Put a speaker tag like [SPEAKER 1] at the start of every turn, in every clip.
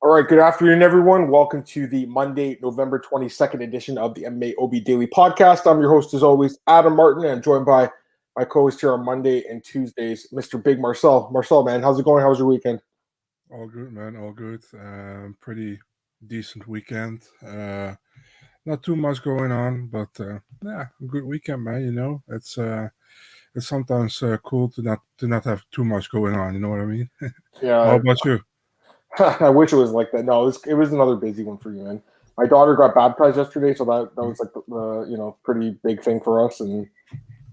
[SPEAKER 1] All right, good afternoon, everyone. Welcome to the Monday, November 22nd edition of the MMAOB Daily Podcast. I'm your host, as always, Adam Martin, and I'm joined by my co-host here on Monday and Tuesdays, Mr. Big Marcel. Marcel, man, how's it going? How was your weekend?
[SPEAKER 2] All good, man. All good. Pretty decent weekend. Not too much going on, but yeah, a good weekend, man. It's sometimes cool to not have too much going on. You know what I mean? How
[SPEAKER 1] Yeah,
[SPEAKER 2] about you?
[SPEAKER 1] I wish it was like that. No, it was another busy one for you, man. My daughter got baptized yesterday, so that was like the pretty big thing for us, and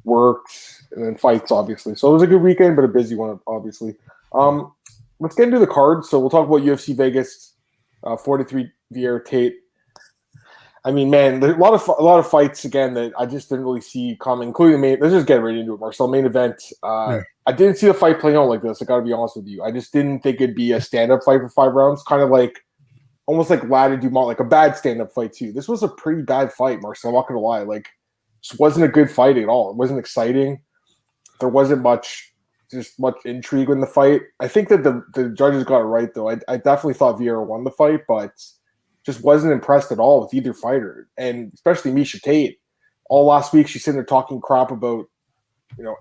[SPEAKER 1] works and then fights, obviously. So it was a good weekend, but a busy one, obviously. Um, let's get into the card. So we'll talk about UFC Vegas, 43 Vieira Tate. I mean, man, there's a lot of fights again that I just didn't really see coming, including the main. Let's just get right into it, Marcel. Main event.
[SPEAKER 2] Yeah,
[SPEAKER 1] I didn't see the fight playing out like this. I got to be honest with you. I just didn't think it'd be a stand-up fight for 5 rounds, kind of like almost like Laddie Dumont, like a bad stand-up fight too. This was a pretty bad fight, Marcel. I'm not gonna lie. Like, this wasn't a good fight at all. It wasn't exciting. There wasn't much intrigue in the fight. I think that the judges got it right though. I definitely thought Vieira won the fight, but just wasn't impressed at all with either fighter, and especially Miesha Tate. All last week, she's sitting there talking crap about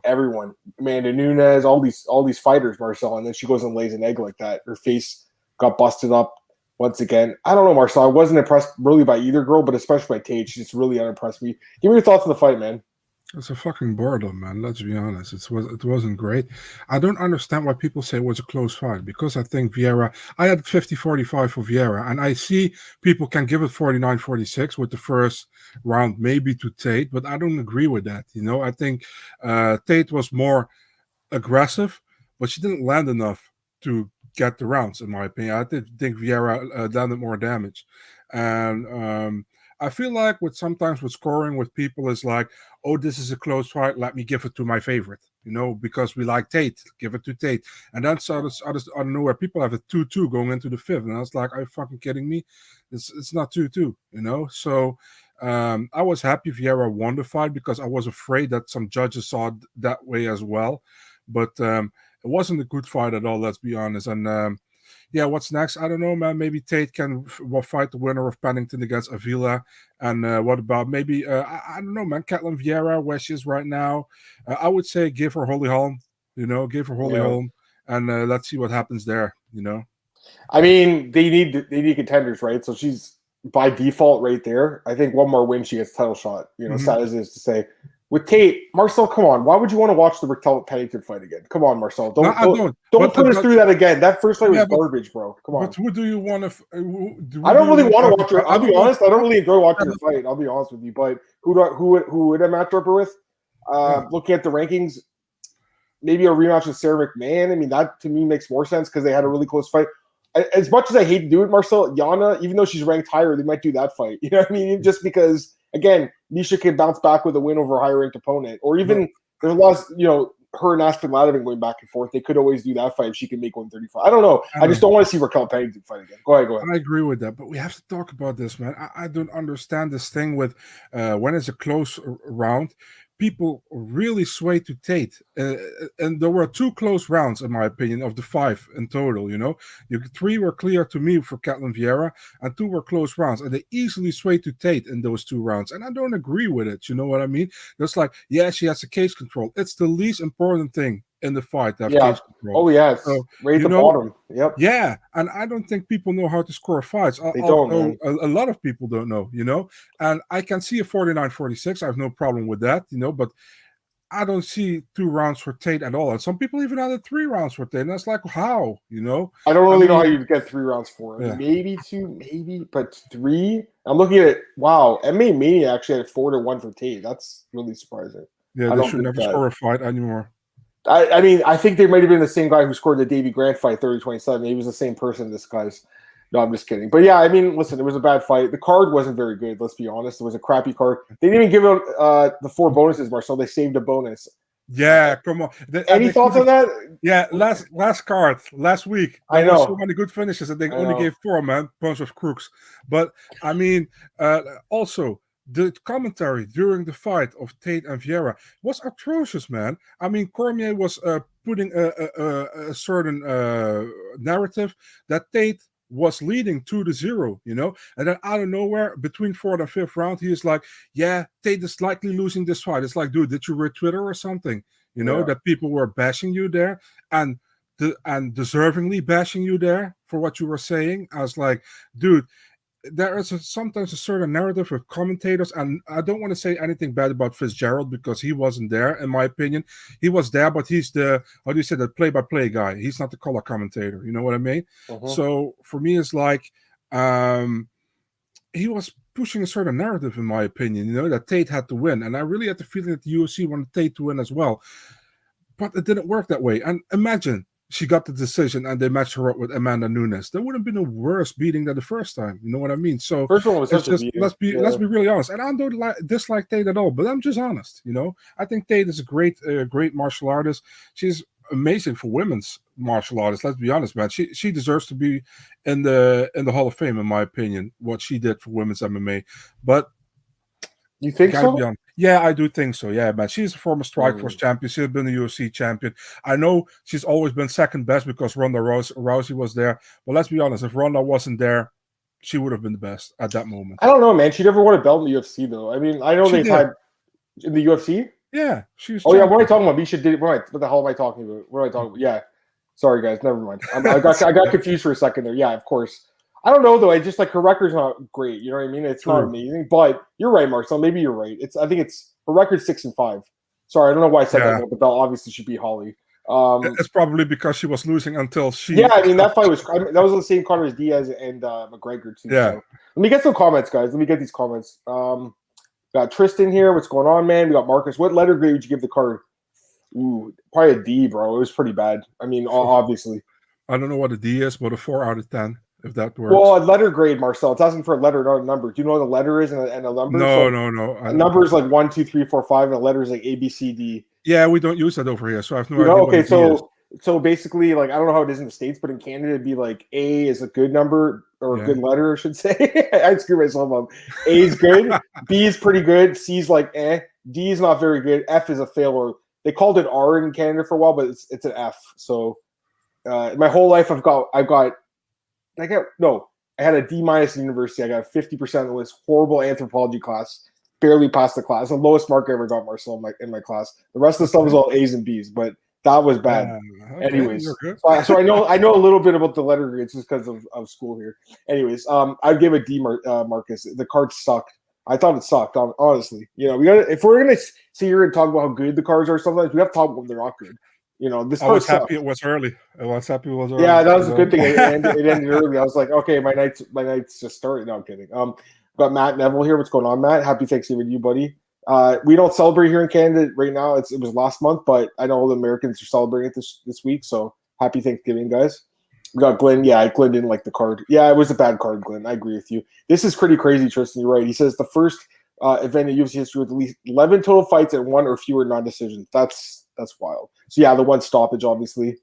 [SPEAKER 1] everyone, Amanda Nunes, all these fighters, Marcel, and then she goes and lays an egg like that. Her face got busted up once again. I don't know, Marcel. I wasn't impressed really by either girl, but especially by Tate. She just really unimpressed me. Give me your thoughts on the fight, man.
[SPEAKER 2] it's a fucking boredom, man. Let's be honest. It wasn't great. I don't understand why people say it was a close fight because I think Vieira. I had 50-45 for Vieira, and I see people can give it 49-46 with the first round, maybe to Tate, but I don't agree with that. I think Tate was more aggressive, but she didn't land enough to get the rounds, in my opinion. I did think Vieira landed more damage. And I feel like sometimes with scoring with people is like, oh, this is a close fight. Let me give it to my favorite, because we like Tate. Give it to Tate. And then others I don't know where people have a 2-2 going into the fifth. And I was like, are you fucking kidding me? It's not 2-2, So I was happy Vieira won the fight because I was afraid that some judges saw it that way as well. But it wasn't a good fight at all, let's be honest. And yeah, what's next? I don't know, man. Maybe Tate can fight the winner of Pennington against Avila. And what about maybe, I don't know, man, Ketlen Vieira, where she is right now. I would say give her Holy Holm, give her Holy
[SPEAKER 1] Yeah.
[SPEAKER 2] Holm, and let's see what happens there.
[SPEAKER 1] I mean, they need contenders, right? So she's by default right there. I think one more win, she gets title shot.
[SPEAKER 2] Mhm.
[SPEAKER 1] Sad as it is to say. With Tate, Marcel, come on. Why would you want to watch the Raquel Pennington fight again? Come on, Marcel.
[SPEAKER 2] No,
[SPEAKER 1] Don't
[SPEAKER 2] I
[SPEAKER 1] don't,
[SPEAKER 2] don't.
[SPEAKER 1] don't
[SPEAKER 2] But
[SPEAKER 1] put us through that again. That first fight was
[SPEAKER 2] yeah,
[SPEAKER 1] garbage, bro. Come
[SPEAKER 2] but
[SPEAKER 1] on.
[SPEAKER 2] who do you want to?
[SPEAKER 1] I
[SPEAKER 2] Who do
[SPEAKER 1] don't
[SPEAKER 2] you
[SPEAKER 1] really
[SPEAKER 2] want to
[SPEAKER 1] want
[SPEAKER 2] have
[SPEAKER 1] to watch her. I'll
[SPEAKER 2] I
[SPEAKER 1] be
[SPEAKER 2] don't want
[SPEAKER 1] honest. I don't really enjoy watching her
[SPEAKER 2] to.
[SPEAKER 1] fight. I'll be honest with you. But who would I match up her with?
[SPEAKER 2] Yeah.
[SPEAKER 1] Looking at the rankings, maybe a rematch with Sarah McMahon. I mean, that to me makes more sense because they had a really close fight. As much as I hate to do it, Marcel, Yana, even though she's ranked higher, they might do that fight. You know what I mean? Just because, again, Miesha can bounce back with a win over a higher ranked opponent. Or even, there's a lot of, her and Aspen Ladovin going back and forth. They could always do that fight if she can make 135. I don't know. I just don't want to see Raquel Pennington fight again. Go ahead.
[SPEAKER 2] I agree with that, but we have to talk about this, man. I don't understand this thing with when it's a close round, people really sway to Tate, and there were two close rounds, in my opinion, of the five in total. Three were clear to me for Ketlen Vieira, and two were close rounds, and they easily swayed to Tate in those two rounds, and I don't agree with it. You know what I mean? It's like, yeah, she has a cage control. It's the least important thing in the fight to have
[SPEAKER 1] Yeah.
[SPEAKER 2] cage control.
[SPEAKER 1] Oh, yes.
[SPEAKER 2] So,
[SPEAKER 1] Right at
[SPEAKER 2] you
[SPEAKER 1] the
[SPEAKER 2] know,
[SPEAKER 1] bottom. Yep.
[SPEAKER 2] yeah, and I don't think people know how to score fights.
[SPEAKER 1] They don't,
[SPEAKER 2] Although
[SPEAKER 1] man.
[SPEAKER 2] a lot of people don't know. And I can see a 49-46. I have no problem with that, but I don't see 2 rounds for Tate at all. And some people even had 3 rounds for Tate. And that's like, how,
[SPEAKER 1] I don't
[SPEAKER 2] I
[SPEAKER 1] really know how
[SPEAKER 2] mean,
[SPEAKER 1] you'd get 3 rounds for it.
[SPEAKER 2] yeah,
[SPEAKER 1] Maybe two, maybe, but three. I'm looking at it. Wow, MMA Mania actually had 4-1 for Tate. That's really surprising.
[SPEAKER 2] yeah,
[SPEAKER 1] I
[SPEAKER 2] they
[SPEAKER 1] don't
[SPEAKER 2] should
[SPEAKER 1] think
[SPEAKER 2] never
[SPEAKER 1] that.
[SPEAKER 2] score a fight anymore.
[SPEAKER 1] I mean, I think they might have been the same guy who scored the Davy Grant fight 30-27. He was the same person. This guy's. No, I'm just kidding. But yeah, I mean, listen, it was a bad fight. The card wasn't very good. Let's be honest. It was a crappy card. They didn't even give out the 4 bonuses, Marcel. They saved a bonus.
[SPEAKER 2] Yeah, come on.
[SPEAKER 1] Any thoughts on that?
[SPEAKER 2] Yeah, last card, last week.
[SPEAKER 1] I
[SPEAKER 2] There were so
[SPEAKER 1] know.
[SPEAKER 2] many good finishes that they
[SPEAKER 1] I
[SPEAKER 2] only
[SPEAKER 1] know.
[SPEAKER 2] gave 4, man. Bunch of crooks. But, I mean, also, the commentary during the fight of Tate and Vieira was atrocious, man. I mean, Cormier was putting a certain narrative that Tate was leading 2-0, you know, and then out of nowhere, between 4th and 5th round, he is like, "Yeah, Tate is likely losing this fight." It's like, dude, did you read Twitter or something? You know, that people were bashing you there, and deservingly bashing you there for what you were saying. I was like, dude, there is sometimes a certain narrative with commentators, and I don't want to say anything bad about Fitzgerald because he wasn't there, in my opinion. He was there, but he's the, how do you say, the play-by-play guy. He's not the color commentator. You know what I mean? So for me, it's like he was pushing a certain narrative, in my opinion, you know, that Tate had to win. And I really had the feeling that the UFC wanted Tate to win as well. But it didn't work that way. And imagine she got the decision and they matched her up with Amanda Nunes. That would have been a worse beating than the first time. You know what I mean? So
[SPEAKER 1] first one was
[SPEAKER 2] it's
[SPEAKER 1] just,
[SPEAKER 2] let's be really honest. And I don't dislike Tate at all, but I'm just honest. You know, I think Tate is a great martial artist. She's amazing for women's martial artists. Let's be honest, man. She deserves to be in the Hall of Fame, in my opinion. What she did for women's MMA, but
[SPEAKER 1] you think so?
[SPEAKER 2] Yeah, I do think so. Yeah, man. She's a former Strikeforce champion. She's been a UFC champion. I know she's always been second best because Ronda Rousey was there. But let's be honest, if Ronda wasn't there, she would have been the best at that moment.
[SPEAKER 1] I don't know, man. She never won a belt in the UFC, though. I mean, I know they've had in the UFC.
[SPEAKER 2] Yeah, she was.
[SPEAKER 1] Oh, champion. Yeah. What am I talking about? Miesha did. What the hell am I talking about? What am I talking about? Yeah. Sorry, guys. Never mind. I got confused for a second there. Yeah, of course. I don't know though. I just like her record's not great. You know what I mean? It's not amazing, but you're right, Marcel. Maybe you're right. I think her record's 6-5. Sorry, I don't know why I said that, but the belt obviously should be Holly.
[SPEAKER 2] It's probably because she was losing until she.
[SPEAKER 1] Yeah, I mean that fight was the same card as Diaz and McGregor too.
[SPEAKER 2] Yeah.
[SPEAKER 1] So. Let me get some comments, guys. Let me get these comments. Got Tristan here. What's going on, man? We got Marcus. What letter grade would you give the card? Ooh, probably a D, bro. It was pretty bad. I mean, obviously.
[SPEAKER 2] I don't know what a D is, but a 4 out of 10. If that works.
[SPEAKER 1] Well, a letter grade, Marcel. It's asking for a letter, not a number. Do you know what a letter is and a number?
[SPEAKER 2] No.
[SPEAKER 1] A number is like 1, 2, 3, 4, 5, and a letter is like A, B, C, D.
[SPEAKER 2] Yeah, we don't use that over here, so I have no idea.
[SPEAKER 1] Okay, so basically, like I don't know how it is in the States, but in Canada, it'd be like A is a good number or a good letter, I should say. I screw myself up. A is good, B is pretty good, C is like D is not very good, F is a failure. They called it R in Canada for a while, but it's an F. So my whole life, I had a D- in university. I got 50% on this horrible anthropology class. Barely passed the class. The lowest mark I ever got, Marcel, in my class. The rest of the stuff was all A's and B's, but that was bad. Okay, anyways, so I know a little bit about the letter grades just because of school here. Anyways, I'd give a D, Marcus. The card sucked. I thought it sucked, honestly. You know, if we're gonna sit here and talk about how good the cards are, sometimes we have to talk about when they're not good. You know, this.
[SPEAKER 2] I was happy it was early.
[SPEAKER 1] Yeah, that was a good thing. It ended early. I was like, okay, my night's just started. No, I'm kidding. Got Matt Neville here. What's going on, Matt? Happy Thanksgiving to you, buddy. We don't celebrate here in Canada right now. It was last month, but I know all the Americans are celebrating it this week. So happy Thanksgiving, guys. We got Glenn. Yeah, Glenn didn't like the card. Yeah, it was a bad card, Glenn. I agree with you. This is pretty crazy, Tristan. You're right. He says the first event in UFC history with at least 11 total fights and 1 or fewer non-decisions. That's wild. So yeah, the one stoppage, obviously.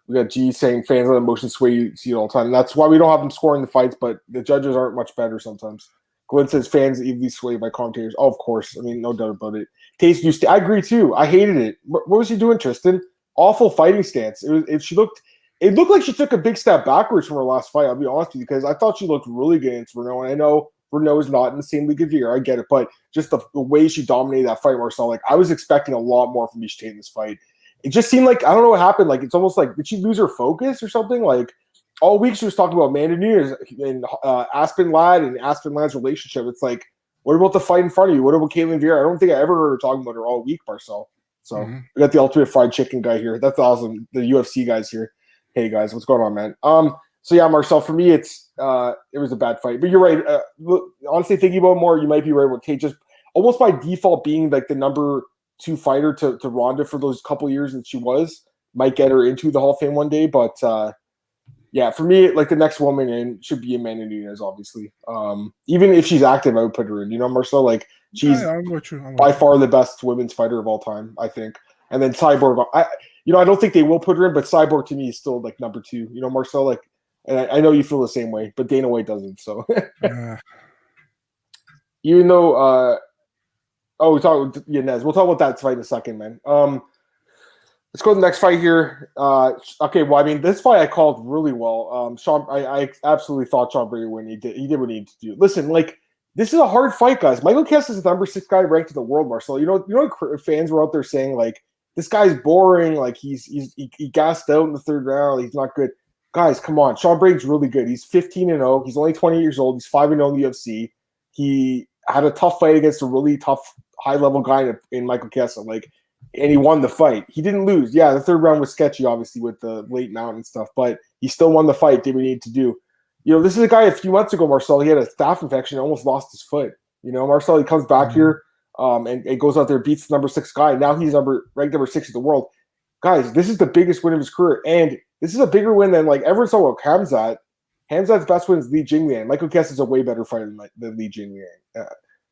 [SPEAKER 1] We got G saying fans on emotion sway, you see it all the time. That's why we don't have them scoring the fights, but the judges aren't much better sometimes. Glenn says fans easily swayed by commentators. Oh, of course. I mean, no doubt about it. Taste used to. I agree too. I hated it. What was she doing, Tristan? Awful fighting stance. It looked like she took a big step backwards from her last fight. I'll be honest with you, because I thought she looked really good against Renault. And I know Renault is not in the same league as Vieira. I get it, but just the way she dominated that fight, Marcel, like I was expecting a lot more from Miesha Tate in this fight. It just seemed like, I don't know what happened. Like, it's almost like, did she lose her focus or something? Like, all week she was talking about Amanda Nunes and Aspen Ladd and Aspen Ladd's relationship. It's like, what about the fight in front of you? What about Ketlen Vieira? I don't think I ever heard her talking about her all week, Marcel. So we got the ultimate fried chicken guy here. That's awesome. The UFC guys here. Hey guys, what's going on, man? So yeah, Marcel, for me, it was a bad fight. But you're right. Honestly, thinking about it more, you might be right with Tate just almost by default being like the number 2 fighter to Ronda for those couple years that she was, might get her into the Hall of Fame one day. But yeah, for me, like the next woman in should be Amanda Nunes, obviously. Even if she's active, I would put her in. You know, Marcel, like she's by far the best women's fighter of all time, I think. And then Cyborg, I don't think they will put her in, but Cyborg to me is still like number 2. You know, Marcel, like, and I know you feel the same way, but Dana White doesn't. So even though, we talk about Yanez. We'll talk about that fight in a second, man. Let's go to the next fight here. Okay, well, I mean, this fight I called really well. I absolutely thought Sean Brady would win. He did what he needed to do. Listen, like, this is a hard fight, guys. Michael Chiesa is the number 6 guy ranked in the world, Marcel. You know, fans were out there saying, like, this guy's boring. Like, he gassed out in the 3rd round. He's not good. Guys, come on. Sean Brady's really good. He's 15-0. He's only 20 years old. He's 5-0 in the UFC. He had a tough fight against a really tough, high-level guy in Michael Chiesa. Like, and he won the fight. He didn't lose. Yeah, the 3rd round was sketchy, obviously, with the late mount and stuff, but he still won the fight, did what he needed to do. You know, this is a guy a few months ago, Marcel, he had a staph infection and almost lost his foot. You know, Marcel, he comes back here and goes out there, beats the number 6 guy. Now he's ranked number 6 in the world. Guys, this is the biggest win of his career, and this is a bigger win than, like, everyone saw what Khamzat. Khamzat's best win is Li Jingliang. Michael Chiesa is a way better fighter than Li Jingliang.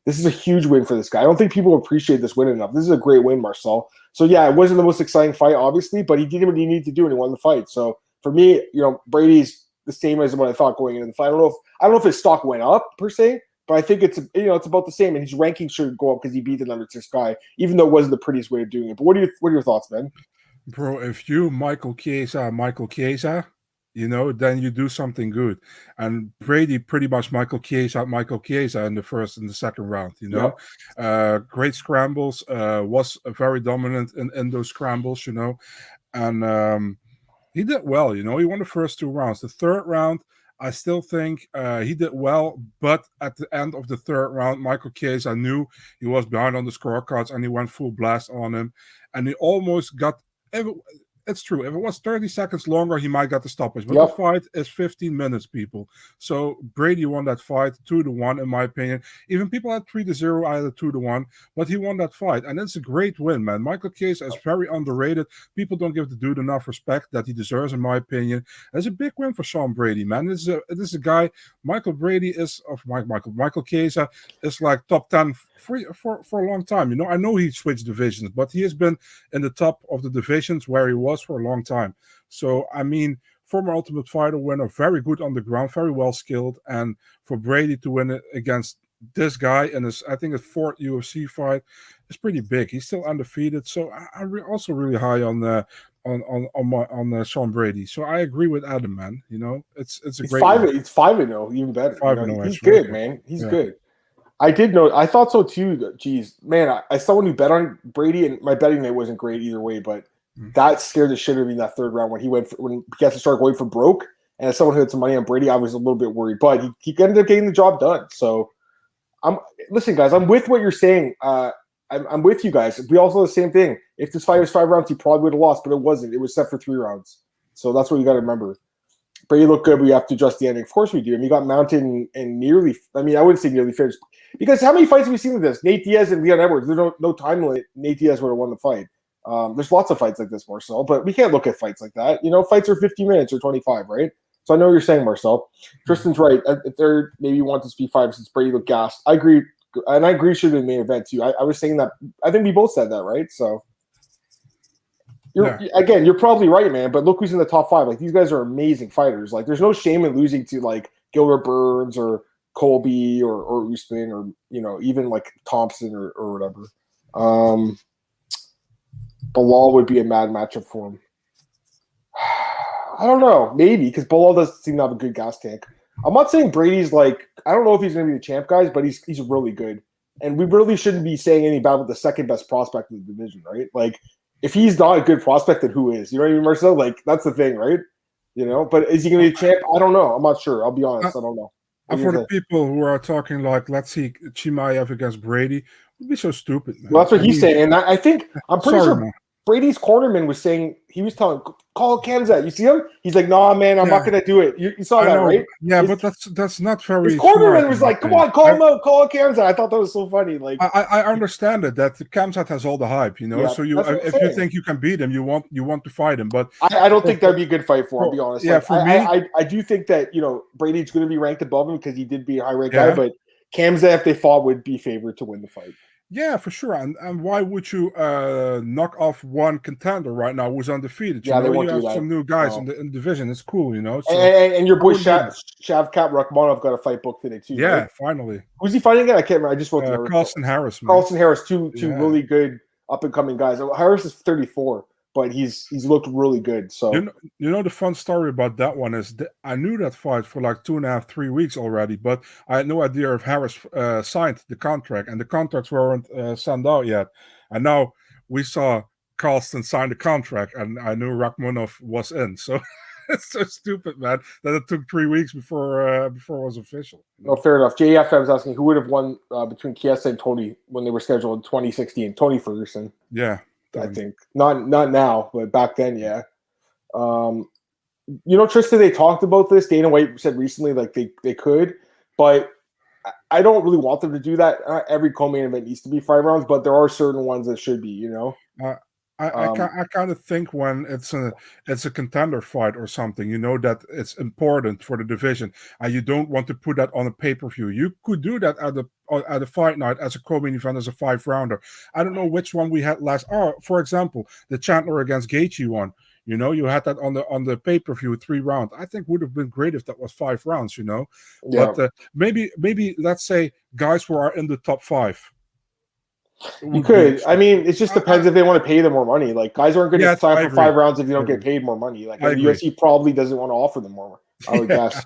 [SPEAKER 1] This is a huge win for this guy. I don't think people appreciate this win enough. This is a great win, Marcel. So, yeah, it wasn't the most exciting fight, obviously, but he did what he needed to do, and he won the fight. So, for me, you know, Brady's the same as what I thought going into the fight. I don't know if his stock went up, per se, but I think it's about the same, and his ranking should go up because he beat the number 6 guy, even though it wasn't the prettiest way of doing it. But what are your thoughts, man?
[SPEAKER 2] Bro, if you Michael Chiesa, you know, then you do something good. And Brady pretty much Michael Chiesa in the 1st and the 2nd round, you know. Yep. Great scrambles, was very dominant in those scrambles, you know. And he did well, you know. He won the first 2 rounds. The 3rd round, I still think he did well, but at the end of the 3rd round, Michael Chiesa knew he was behind on the scorecards, and he went full blast on him. And he almost got... It's true. If it was 30 seconds longer, he might get the stoppage. But the fight is 15 minutes, people. So Brady won that fight 2-1, in my opinion. Even people had 3-0, I had a 2-1. But he won that fight. And it's a great win, man. Michael Chiesa is very underrated. People don't give the dude enough respect that he deserves, in my opinion. It's a big win for Sean Brady, man. This is a guy, Michael Chiesa is like top 10 for a long time. You know, I know he switched divisions, but he has been in the top of the divisions where he was for a long time. So, I mean, former Ultimate Fighter winner, very good on the ground, very well skilled. And for Brady to win it against this guy in his, I think, his 4th UFC fight is pretty big. He's still undefeated. So I'm also really high on Sean Brady. So I agree with Adam, man. You know, it's a great.
[SPEAKER 1] It's 5-0, even better.
[SPEAKER 2] 5-0.
[SPEAKER 1] He's good, man. He's good. I did know. I thought so too. Geez, man, I saw when you bet on Brady, and my betting night wasn't great either way, but that scared the shit out of me in that 3rd round when Chiesa started going for broke, and as someone who had some money on Brady, I was a little bit worried, but he ended up getting the job done. So, listen, guys, I'm with what you're saying. I'm with you guys. We also the same thing. If this fight was 5 rounds, he probably would have lost, but it wasn't. It was set for 3 rounds. So that's what you got to remember. Brady looked good, but we have to adjust the ending. Of course we do. And he got mounted and nearly, I mean, I wouldn't say nearly finished. Because how many fights have we seen with this? Nate Diaz and Leon Edwards. There's no time limit. Nate Diaz would have won the fight. There's lots of fights like this, Marcel, but we can't look at fights like that. You know, fights are 50 minutes or 25, right? So I know what you're saying, Marcel. Tristan's right. At 3rd, maybe you want this to be 5 since Brady looked gassed. I agree. And I agree should have been the main event too. I was saying that. I think we both said that, right? So you're probably right, man. But look who's in the top 5. Like, these guys are amazing fighters. Like, there's no shame in losing to like Gilbert Burns or Colby or Usman or, you know, even like Thompson or whatever. Bilal would be a mad matchup for him. I don't know. Maybe, because Bilal doesn't seem to have a good gas tank. I'm not saying Brady's like, I don't know if he's going to be the champ, guys, but he's really good. And we really shouldn't be saying anything about the 2nd best prospect in the division, right? Like, if he's not a good prospect, then who is? You know what I mean, Marcel? Like, that's the thing, right? You know, but is he going to be a champ? I don't know. I'm not sure. I'll be honest. I don't know.
[SPEAKER 2] And for the people who are talking like, let's see Chimaev against Brady, would be so stupid, man.
[SPEAKER 1] Well, that's what he's saying. And I think, I'm pretty sure man. Brady's cornerman was saying, he was telling, call Khamzat. You see him? He's like, nah, man, I'm not going to do it. You saw that, right?
[SPEAKER 2] Yeah, but that's not very.
[SPEAKER 1] His cornerman was like, come on, call him out, call Khamzat. I thought that was so funny. Like,
[SPEAKER 2] I understand it, that Khamzat has all the hype, you know. Yeah, so if you think you can beat him, you want to fight him. But
[SPEAKER 1] I don't think that'd be a good fight for him, I'll be honest.
[SPEAKER 2] Yeah,
[SPEAKER 1] like,
[SPEAKER 2] for me,
[SPEAKER 1] I do think that, you know, Brady's going to be ranked above him because he did be a high ranked guy, but Khamzat, if they fought, would be favored to win the fight.
[SPEAKER 2] Yeah, for sure. And why would you knock off one contender right now who's undefeated? You know, you have some new guys in the division. It's cool, you know. So,
[SPEAKER 1] and your boy Shavkat Rakhmonov got a fight booked today too.
[SPEAKER 2] Yeah,
[SPEAKER 1] right?
[SPEAKER 2] Finally.
[SPEAKER 1] Who's he fighting again? I can't remember. I just wrote
[SPEAKER 2] Carlson Harris.
[SPEAKER 1] Man. Carlson Harris, two really good up and coming guys. Harris is 34. but he's looked really good. So
[SPEAKER 2] you know the fun story about that one is I knew that fight for like 2.5, 3 weeks already, but I had no idea if Harris signed the contract, and the contracts weren't sent out yet. And now we saw Carlston sign the contract, and I knew Rakhmonov was in. So it's so stupid, man, that it took 3 weeks before it was official.
[SPEAKER 1] No, fair enough. JFM was asking who would have won between Chiesa and Tony when they were scheduled in 2016. Tony Ferguson.
[SPEAKER 2] Yeah.
[SPEAKER 1] I think not now, but back then, yeah. Tristan, they talked about this. Dana White said recently, like they could, but I don't really want them to do that. Every co-main event needs to be 5 rounds, but there are certain ones that should be.
[SPEAKER 2] I kind of think when it's a contender fight or something, that it's important for the division, and you don't want to put that on a pay-per-view. You could do that at a fight night as a co-main event as a 5-rounder. I don't know which one we had last. Oh, for example, the Chandler against Gaethje one. You had that on the pay-per-view 3 round. I think would have been great if that was 5 rounds. Yeah. But maybe let's say guys who are in the top 5.
[SPEAKER 1] You could. I mean, it just depends if they want to pay them more money. Like, guys aren't going to sign for 5 rounds if you don't get paid more money. Like, the UFC probably doesn't want to offer them more, I would guess.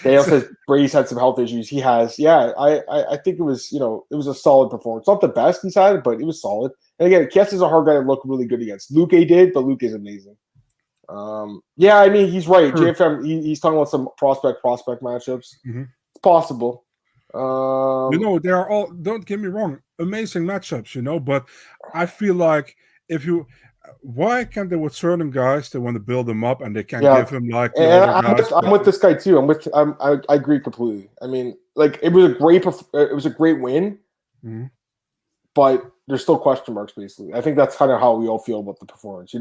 [SPEAKER 1] Dale says Brady's had some health issues. He has. Yeah, I think it was, it was a solid performance. Not the best he's had, but it was solid. And again, Kess is a hard guy to look really good against. Luke did, but Luke is amazing. Yeah, I mean, he's right. Sure. JFM, he's talking about some prospect matchups. Mm-hmm. It's possible.
[SPEAKER 2] They are all, don't get me wrong, amazing matchups, but I feel like why can't they with certain guys, they want to build them up and they can't give him like
[SPEAKER 1] I'm with this guy too. I agree completely. I mean, like it was a great win, mm-hmm. but there's still question marks basically. I think that's kind of how we all feel about the performance,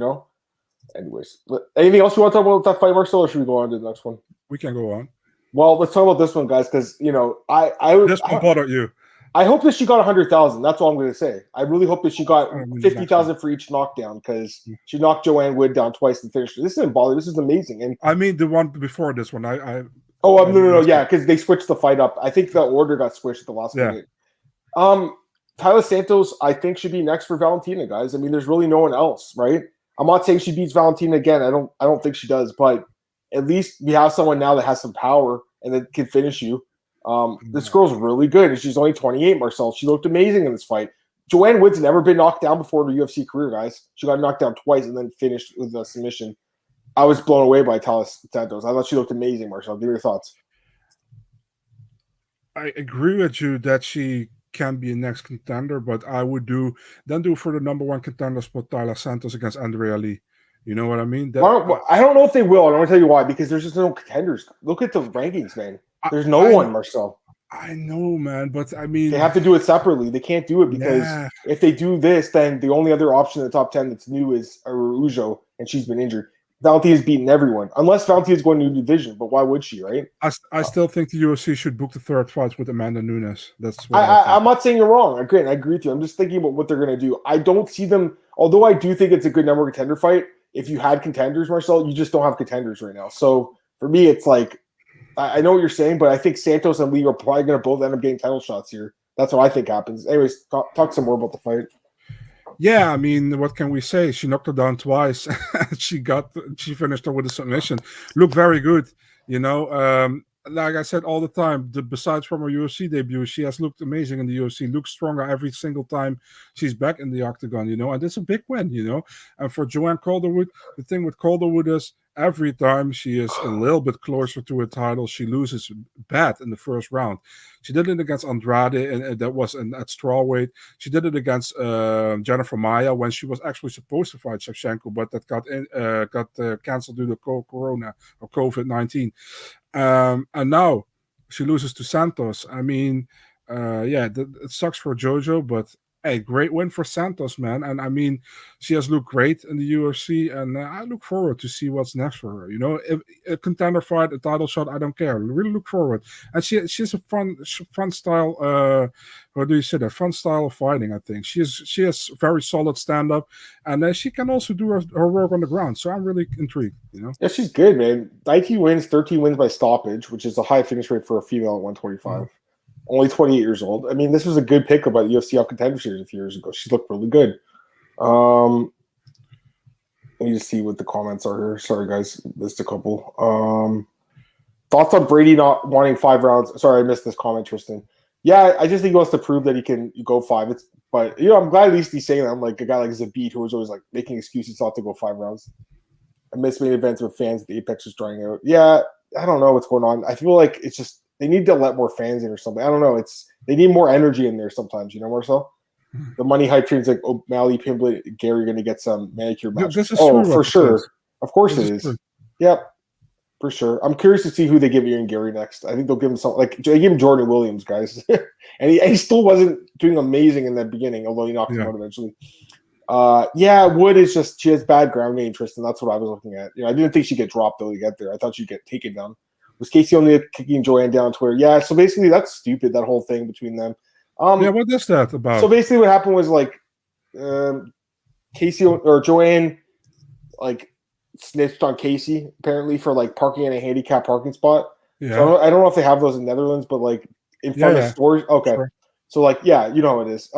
[SPEAKER 1] Anyways, anything else you want to talk about that fight, Marcel, or should we go on to the next one?
[SPEAKER 2] We can go on.
[SPEAKER 1] Well, let's talk about this one, guys, because this
[SPEAKER 2] one bothered you.
[SPEAKER 1] I hope that she got 100,000. That's all I'm going to say. I really hope that she got 50,000 for each knockdown because she knocked Joanne Wood down twice and finished her. This isn't bother. This is amazing. And
[SPEAKER 2] I mean the one before this one.
[SPEAKER 1] No, yeah, because they switched the fight up. I think the order got switched at the last minute. Taila Santos, I think, should be next for Valentina, guys. I mean, there's really no one else, right? I'm not saying she beats Valentina again. I don't think she does, but at least we have someone now that has some power and that can finish you. This girl's really good, and she's only 28, Marcel. She looked amazing in this fight. Joanne Wood's never been knocked down before in her UFC career, guys. She got knocked down twice and then finished with a submission. I was blown away by Taila Santos. I thought she looked amazing, Marcel. Give me your thoughts.
[SPEAKER 2] I agree with you that she can be a next contender, but I would do for the number 1 contender spot Taila Santos against Andrea Lee. You know what I mean?
[SPEAKER 1] I don't know if they will. And I'm going to tell you why. Because there's just no contenders. Look at the rankings, man. There's no one, Marcel.
[SPEAKER 2] I know, man. But, I mean...
[SPEAKER 1] They have to do it separately. They can't do it because if they do this, then the only other option in the top 10 that's new is Araujo, and she's been injured. Valentina's beaten everyone. Unless Valentina's going to a new division. But why would she, right?
[SPEAKER 2] I still think the UFC should book the 3rd fight with Amanda Nunes. That's what
[SPEAKER 1] I'm not saying you're wrong. I agree with you. I'm just thinking about what they're going to do. I don't see them... Although I do think it's a good number contender fight, if you had contenders, Marcel, you just don't have contenders right now. So for me, it's like, I know what you're saying, but I think Santos and Lee are probably going to both end up getting title shots here. That's what I think happens. Anyways, talk some more about the fight.
[SPEAKER 2] Yeah, I mean, what can we say? She knocked her down twice. She finished her with a submission. Looked very good, like I said all the time, besides from her UFC debut, she has looked amazing in the UFC, looks stronger every single time she's back in the octagon, and it's a big win, And for Joanne Calderwood, the thing with Calderwood is every time she is a little bit closer to a title, she loses bad in the first round. She did it against Andrade, and that was at strawweight. She did it against Jennifer Maia when she was actually supposed to fight Shevchenko, but that got canceled due to Corona or COVID-19. And now she loses to Santos. I mean, it sucks for JoJo, but hey, great win for Santos, man. And I mean, she has looked great in the UFC, and I look forward to see what's next for her. If a contender fight, a title shot, I don't care. I really look forward. And she's a fun style. How do you say that? Fun style of fighting. I think she has very solid stand up, and she can also do her work on the ground. So I'm really intrigued.
[SPEAKER 1] Yeah, she's good, man. 19 wins, 13 wins by stoppage, which is a high finish rate for a female at 125. Mm-hmm. Only 28 years old. I mean, this was a good pick by the UFC Off Contender Series a few years ago. She looked really good. Let me just see what the comments are here. Sorry, guys, missed a couple. Thoughts on Brady not wanting 5 rounds? Sorry, I missed this comment, Tristan. Yeah, I just think he wants to prove that he can go 5. But I'm glad at least he's saying that. I'm like a guy like Zabit who was always like making excuses not to go 5 rounds. I missed many events with fans. The Apex was trying out. Yeah, I don't know what's going on. I feel like it's just they need to let more fans in or something. I don't know. They need more energy in there sometimes. Marcel. The money hype train's like O'Malley, Pimblett, Gary going to get some manicure matches. For sure. Of course it is. Yep, for sure. I'm curious to see who they give Ian Gary next. I think they'll give him something like they gave him Jordan Williams, guys, and he still wasn't doing amazing in the beginning, although he knocked him out eventually. Wood is just she has bad ground game, Tristan. That's what I was looking at. I didn't think she'd get dropped though to get there. I thought she'd get taken down. Was Casey only kicking Joanne down on Twitter? Yeah. So basically, that's stupid. That whole thing between them.
[SPEAKER 2] What is that about?
[SPEAKER 1] So basically, what happened was like Casey or Joanne like snitched on Casey apparently for like parking in a handicap parking spot. Yeah. So I don't know if they have those in Netherlands, but like in front of stores. Okay. Sure. So like you know how it is.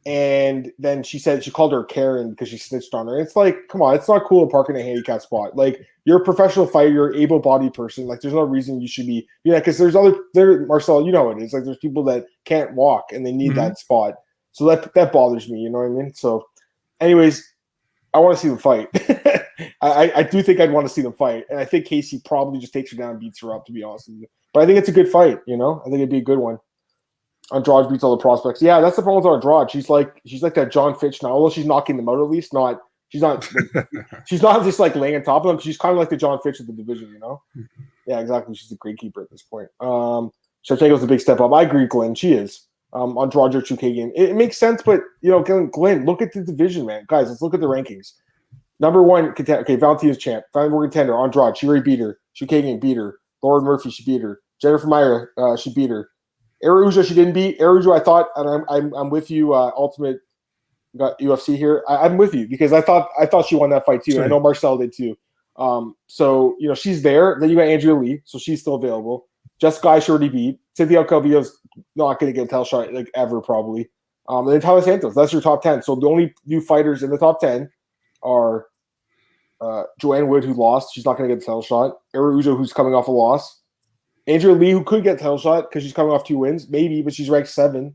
[SPEAKER 1] And then she said she called her Karen because she snitched on her. It's like, come on, it's not cool to park in a handicap spot. Like, you're a professional fighter, you're an able-bodied person. Like, there's no reason you should be, because there's Marcel, you know what it is. Like, there's people that can't walk and they need that spot. So that bothers me, you know what I mean? So, anyways, I want to see them fight. I do think I'd want to see them fight. And I think Casey probably just takes her down and beats her up, to be honest with you. But I think it's a good fight, I think it'd be a good one. Andrade beats all the prospects. Yeah, that's the problem with Andrade. She's like that John Fitch now. Although she's knocking them out at least. She's not just like laying on top of them. She's kind of like the John Fitch of the division, Yeah, exactly. She's a great keeper at this point. Shevchenko's a big step up. I agree, Glenn. She is. Andrade or Chukagian. It makes sense, but Glenn, look at the division, man. Guys, let's look at the rankings. Number 1 contender. Okay, Valentina's champ. Number 1 contender. Andrade. She already beat her. Chukagian beat her. Lauren Murphy, she beat her. Jennifer Meyer, she beat her. Araujo, she didn't beat. Araujo, I thought, and I'm with you. Ultimate got UFC here. I'm with you because I thought she won that fight too. Sure. I know Marcel did too. So she's there. Then you got Andrea Lee, so she's still available. Jessica she already beat. Cynthia Calvillo's not going to get a title shot like ever probably. And then Taila Santos. That's your top 10. So the only new fighters in the top 10 are Joanne Wood, who lost. She's not going to get the title shot. Araujo, who's coming off a loss. Andrea Lee, who could get the title shot because she's coming off 2 wins, maybe, but she's ranked 7.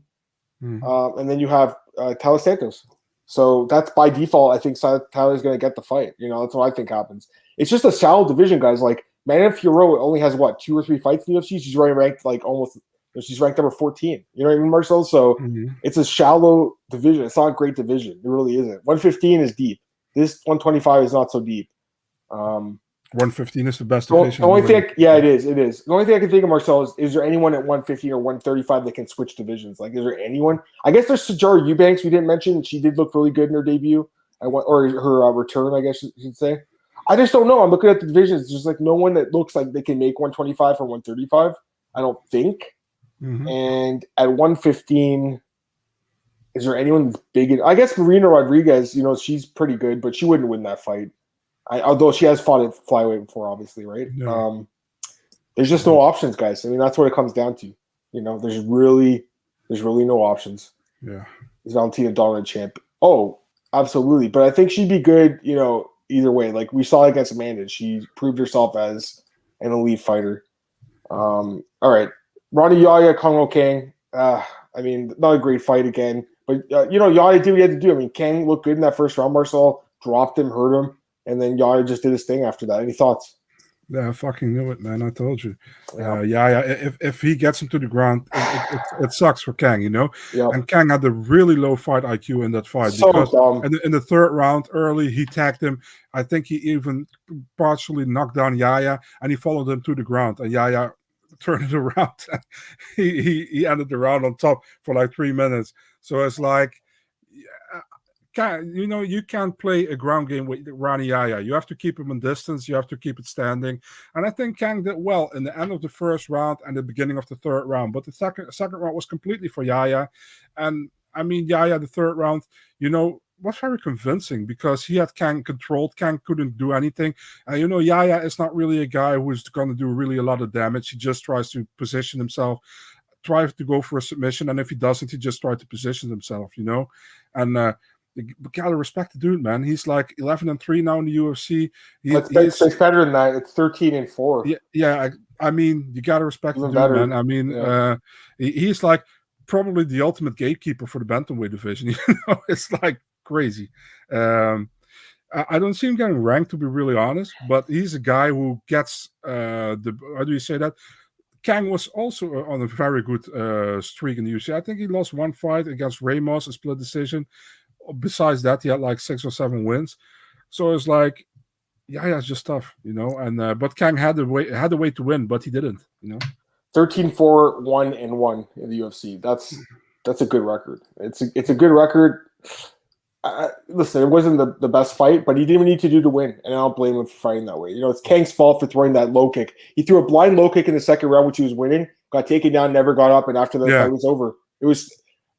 [SPEAKER 1] And then you have Taila Santos. So that's by default. I think Tyler's going to get the fight. That's what I think happens. It's just a shallow division, guys. Like Manon Fiorot only has 2 or 3 fights in the UFC. She's already ranked like almost. She's ranked number 14. You know what I mean, Marcel? So it's a shallow division. It's not a great division. It really isn't. 115 is deep. This 125 is not so deep.
[SPEAKER 2] 115 is the best division.
[SPEAKER 1] The only thing, it is. It is. The only thing I can think of, Marcel, is there anyone at 115 or 135 that can switch divisions? Like, is there anyone? I guess there's Sajara Eubanks we didn't mention. She did look really good in her debut. Or her return, I guess you should say. I just don't know. I'm looking at the divisions. There's like no one that looks like they can make 125 or 135. I don't think. And at 115, is there anyone that's big? I guess Marina Rodriguez, she's pretty good, but she wouldn't win that fight. Although she has fought at flyweight before, obviously, right? Yeah. There's just no options, guys. I mean, that's what it comes down to. There's really no options.
[SPEAKER 2] Yeah.
[SPEAKER 1] Is Valentina dominant champ? Oh, absolutely. But I think she'd be good, either way. Like we saw against Amanda, she proved herself as an elite fighter. All right. Ronnie Yaya, Congo Kang. I mean, not a great fight again. But, Yaya did what he had to do. I mean, Kang looked good in that first round. Marcel dropped him, hurt him. And then Yaya just did his thing after that. Any thoughts?
[SPEAKER 2] Yeah, I fucking knew it, man. I told you. If he gets him to the ground, it sucks for Kang, Yep. And Kang had a really low fight IQ in that fight.
[SPEAKER 1] So
[SPEAKER 2] because
[SPEAKER 1] dumb.
[SPEAKER 2] In the 3rd round, early, he tagged him. I think he even partially knocked down Yaya, and he followed him to the ground. And Yaya turned it around. he ended the round on top for like 3 minutes. So it's like... you can't play a ground game with Rani Yaya. You have to keep him in distance. You have to keep it standing. And I think Kang did well in the end of the 1st round and the beginning of the 3rd round. But the second round was completely for Yaya. And I mean, Yaya, the 3rd round, was very convincing because he had Kang controlled. Kang couldn't do anything. Yaya is not really a guy who's going to do really a lot of damage. He just tries to position himself, tries to go for a submission. And if he doesn't, he just tries to position himself, And You gotta respect the dude, man. He's like 11-3 now in the UFC.
[SPEAKER 1] It's better than that. It's 13-4.
[SPEAKER 2] Yeah. I mean, you gotta respect
[SPEAKER 1] Even
[SPEAKER 2] the dude,
[SPEAKER 1] better.
[SPEAKER 2] man. I mean, he's like probably the ultimate gatekeeper for the bantamweight division. It's like crazy. I don't see him getting ranked, to be really honest, but he's a guy who gets how do you say that? Kang was also on a very good streak in the UFC. I think he lost one fight against Ramos, a split decision. Besides that, he had like 6 or 7 wins. So it's like, it's just tough, And but Kang had a way to win, but he didn't,
[SPEAKER 1] 13-4, 1-1 in the UFC. That's a good record. It's a good record. Listen, it wasn't the best fight, but he didn't need to do to win, and I don't blame him for fighting that way. It's Kang's fault for throwing that low kick. He threw a blind low kick in the second round, which he was winning, got taken down, never got up, and after the fight was over, this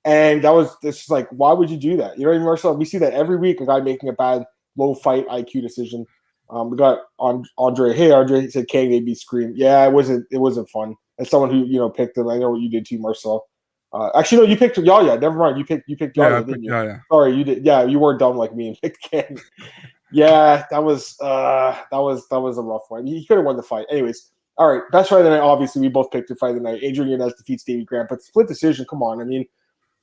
[SPEAKER 1] is like, why would you do that? You know what I mean, Marcel? We see that every week, a guy making a bad low fight IQ decision. We got Andre. Hey, Andre, he said Kang made me scream. Yeah, it wasn't fun. As someone who picked him, I know what you did too, Marcel. Actually, no, you picked Yaya. Never mind. You picked Yaya, didn't you?
[SPEAKER 2] Yaya.
[SPEAKER 1] Sorry, you did. Yeah, you weren't dumb like me and picked Kang. Yeah, that was a rough one. He could have won the fight. Anyways, all right. Best fight of the night. Obviously, we both picked the fight of the night. Adrian Yanez defeats Davey Grant, but split decision. Come on. I mean,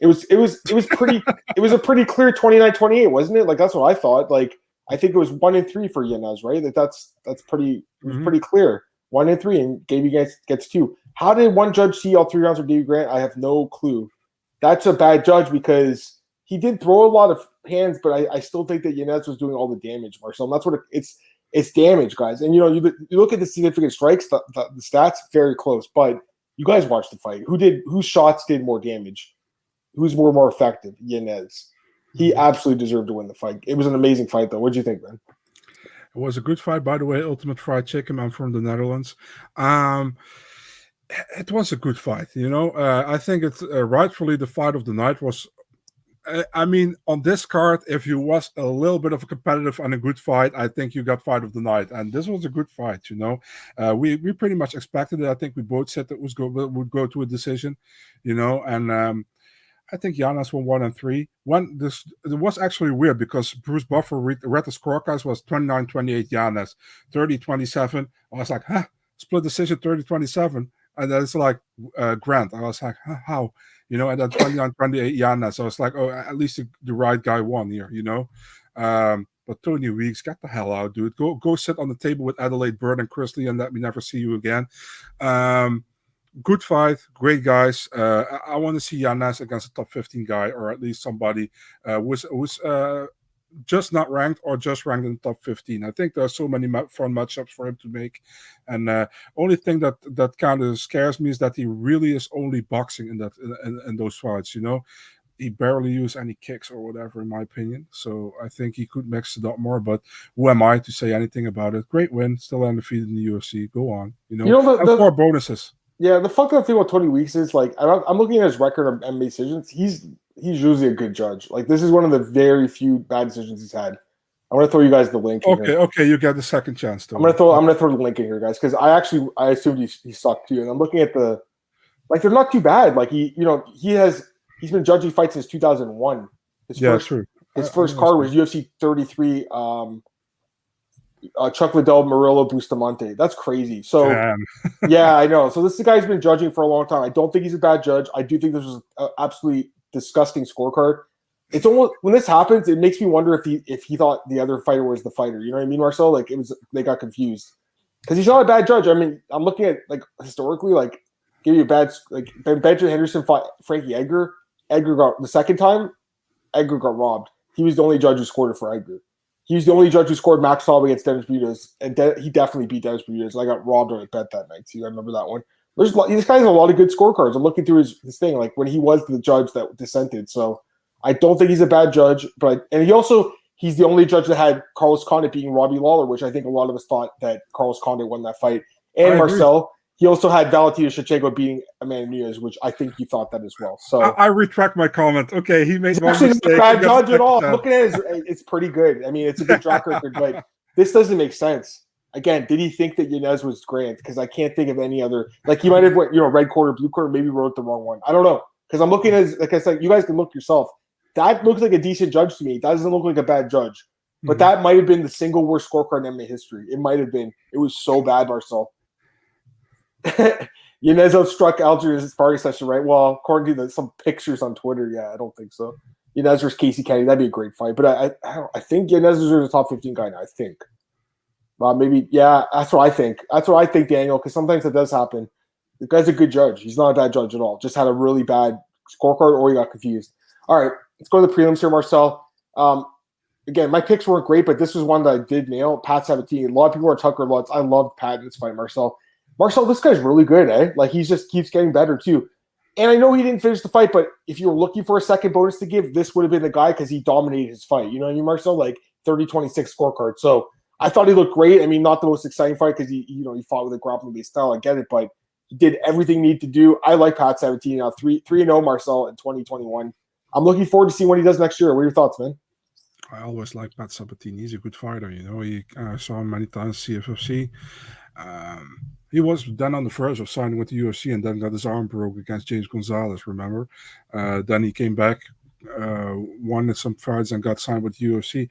[SPEAKER 1] it was pretty. It was a pretty clear 29-28, wasn't it? Like that's what I thought. Like I think it was 1-3 for Yanez, right? That's pretty. It was pretty clear. 1-3, and Davey gets 2. How did one judge see all 3 rounds of Davey Grant? I have no clue. That's a bad judge because he did throw a lot of hands, but I still think that Yanez was doing all the damage, Marcel. And that's what it's damage, guys. And you look at the significant strikes, the stats very close. But you guys watched the fight. Whose shots did more damage? Who's more effective? Yanez. He absolutely deserved to win the fight. It was an amazing fight, though. What did you think, man?
[SPEAKER 2] It was a good fight, by the way. Ultimate Fried Chicken. I'm from the Netherlands. It was a good fight, I think it's rightfully the fight of the night was. I mean, on this card, if you was a little bit of a competitive and a good fight, I think you got fight of the night, and this was a good fight. We pretty much expected it. I think we both said that would go to a decision, and I think Yanez won 1-3. It was actually weird because Bruce Buffer read the scorecards was 29-28 Yanez, 30-27. I was like, split decision 30-27. And then it's like Grant. I was like, how? And then 29-28 Yanez. So it's like, oh, at least the right guy won here, But Tony Weeks, get the hell out, dude. Go sit on the table with Adelaide Byrd and Chris Lee and let me never see you again. Good fight, great guys. I want to see Yanez against a top 15 guy, or at least somebody who's just not ranked or just ranked in the top 15. I think there are so many fun matchups for him to make. And only thing that kind of scares me is that he really is only boxing in those fights, He barely used any kicks or whatever, in my opinion. So I think he could mix it up more, but who am I to say anything about it? Great win, still undefeated in the UFC. Go on, and more bonuses.
[SPEAKER 1] Yeah, the fucked up thing about 20 weeks is like I'm looking at his record of MMA decisions. He's usually a good judge. Like this is one of the very few bad decisions he's had. I want to throw you guys the link.
[SPEAKER 2] Okay, you get the second chance.
[SPEAKER 1] I'm gonna throw the link in here, guys, because I assumed he sucked too. And I'm looking at they're not too bad. Like he's been judging fights since 2001. His first card was UFC 33. Chuck Liddell, Murillo, Bustamante. That's crazy. So, yeah, I know. So this guy's been judging for a long time. I don't think he's a bad judge. I do think this was an absolutely disgusting scorecard. It's almost when this happens, it makes me wonder if he thought the other fighter was the fighter. You know what I mean, Marcel? Like they got confused because he's not a bad judge. I mean, I'm looking at historically, give you a bad Benjamin Henderson fought Frankie Edgar. Edgar got the second time. Edgar got robbed. He was the only judge who scored it for Edgar. He was the only judge who scored Max Holloway against Dennis Bermudez, and he definitely beat Dennis Bermudez. I got robbed on a bet that night too. I remember that one. This guy has a lot of good scorecards. I'm looking through his thing, like when he was the judge that dissented. So I don't think he's a bad judge, he's the only judge that had Carlos Condit beating Robbie Lawler, which I think a lot of us thought that Carlos Condit won that fight. And Marcel, he also had Valentina Shevchenko beating Amanda Nunes, which I think he thought that as well. So
[SPEAKER 2] I retract my comment. Okay, he made one
[SPEAKER 1] actually
[SPEAKER 2] mistake.
[SPEAKER 1] Not a bad judge at all. Looking at it, it's pretty good. I mean, it's a good track record, but this doesn't make sense. Again, did he think that Yanez was Grant? Because I can't think of any other. Like he might have went, red quarter, blue quarter, maybe wrote the wrong one. I don't know. Because I'm looking at, like I said, you guys can look yourself. that looks like a decent judge to me. That doesn't look like a bad judge. But
[SPEAKER 2] Mhm.
[SPEAKER 1] that might have been the single worst scorecard in MMA history. It might have been. It was so bad, Marcel. Yanez outstruck Alger's party session, right? Well, according to some pictures on Twitter, yeah, I don't think so. Yanez versus Casey Kennedy, that'd be a great fight. But I think Yanez is a top 15 guy now, I think. Maybe, yeah, that's what I think. That's what I think, Daniel, because sometimes that does happen. The guy's a good judge. He's not a bad judge at all. Just had a really bad scorecard or he got confused. All right, let's go to the prelims here, Marcel. Again, my picks weren't great, but this was one that I did nail. Pat Sabatini. A lot of people are Tucker Lutz. I loved Pat in this fight, Marcel. Marcel, this guy's really good, eh? Like, he just keeps getting better, too. And I know he didn't finish the fight, but if you were looking for a second bonus to give, this would have been the guy because he dominated his fight. You know what I mean, Marcel? Like, 30-26 scorecard. So I thought he looked great. I mean, not the most exciting fight because he fought with a grappling-based style. I get it, but he did everything he needed to do. I like Pat Sabatini now. 3-0 Marcel in 2021. I'm looking forward to seeing what he does next year. What are your thoughts, man?
[SPEAKER 2] I always like Pat Sabatini. He's a good fighter, you know. He saw him many times CFFC. He was then on the verge of signing with the UFC and then got his arm broke against James Gonzalez, remember? Then he came back, won some fights and got signed with the UFC.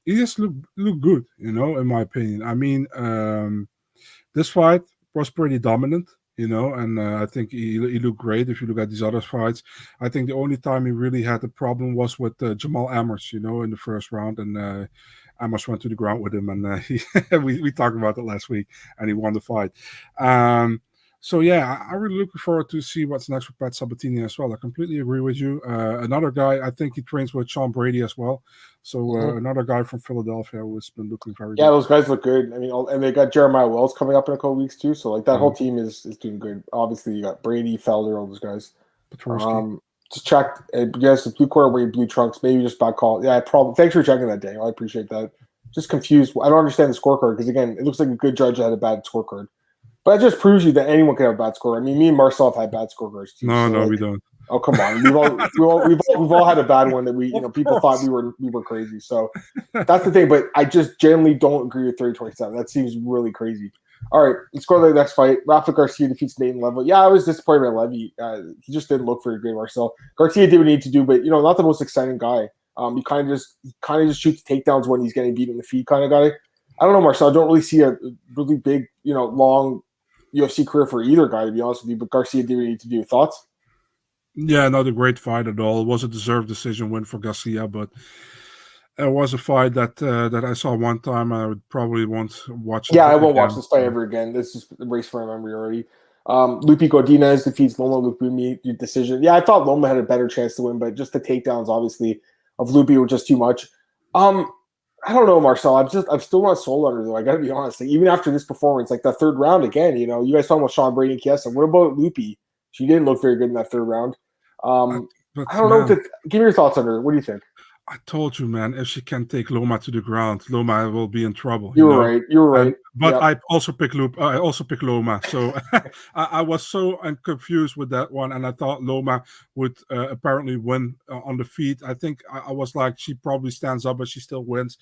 [SPEAKER 2] He just looked good, you know, in my opinion. I mean, this fight was pretty dominant, you know, and I think he looked great. If you look at these other fights, I think the only time he really had a problem was with Jamal Amers, you know, in the first round, and Amers went to the ground with him, and we talked about it last week, and he won the fight. So yeah, I'm really looking forward to see what's next with Pat Sabatini as well. I completely agree with you. Another guy, I think he trains with Sean Brady as well. So another guy from Philadelphia who's been looking very good.
[SPEAKER 1] Yeah, those guys look good. I mean, and they got Jeremiah Wells coming up in a couple weeks too. So like that whole team is doing good. Obviously, you got Brady, Felder, all those guys. Just checked. Yes, the blue corner wearing blue trunks. Maybe just bad call. Yeah, problem. Thanks for checking that, Daniel. I appreciate that. Just confused. I don't understand the scorecard because again, it looks like a good judge had a bad scorecard. But it just proves you that anyone can have a bad score. I mean, me and Marcel have had bad scorecards too.
[SPEAKER 2] No, we don't.
[SPEAKER 1] Oh, come on. We've all had a bad one that people thought we were crazy. So that's the thing. But I just generally don't agree with 30-27. That seems really crazy. All right, let's go to the next fight. Rafa Garcia defeats Nathan Levy. Yeah, I was disappointed by Levy. He just didn't look very great, Marcel. Garcia did what he needed to do, but not the most exciting guy. He kind of just shoots takedowns when he's getting beat in the feet kind of guy. I don't know, Marcel. I don't really see a really big, long UFC career for either guy, to be honest with you. But Garcia did what he needed to do. Thoughts?
[SPEAKER 2] Yeah, not a great fight at all. It was a deserved decision win for Garcia, but it was a fight that I saw one time. I would probably won't watch it.
[SPEAKER 1] Yeah, I won't watch this fight ever again. This is a race for my memory already. Lupi Godinez defeats Loma Lupumi decision. Yeah, I thought Loma had a better chance to win, but just the takedowns, obviously, of Lupi were just too much. I don't know, Marcel. I'm still not sold on her, though. I got to be honest. Like, even after this performance, like the third round again, you guys talking about Sean Brady and Chiesa. What about Lupi? She didn't look very good in that third round. I don't know. Give me your thoughts on her. What do you think?
[SPEAKER 2] I told you, man, if she can take Loma to the ground, Loma will be in trouble.
[SPEAKER 1] You were right.
[SPEAKER 2] But I also pick Loma. So I was so confused with that one, and I thought Loma would apparently win on the feet. I think I was like, she probably stands up, but she still wins.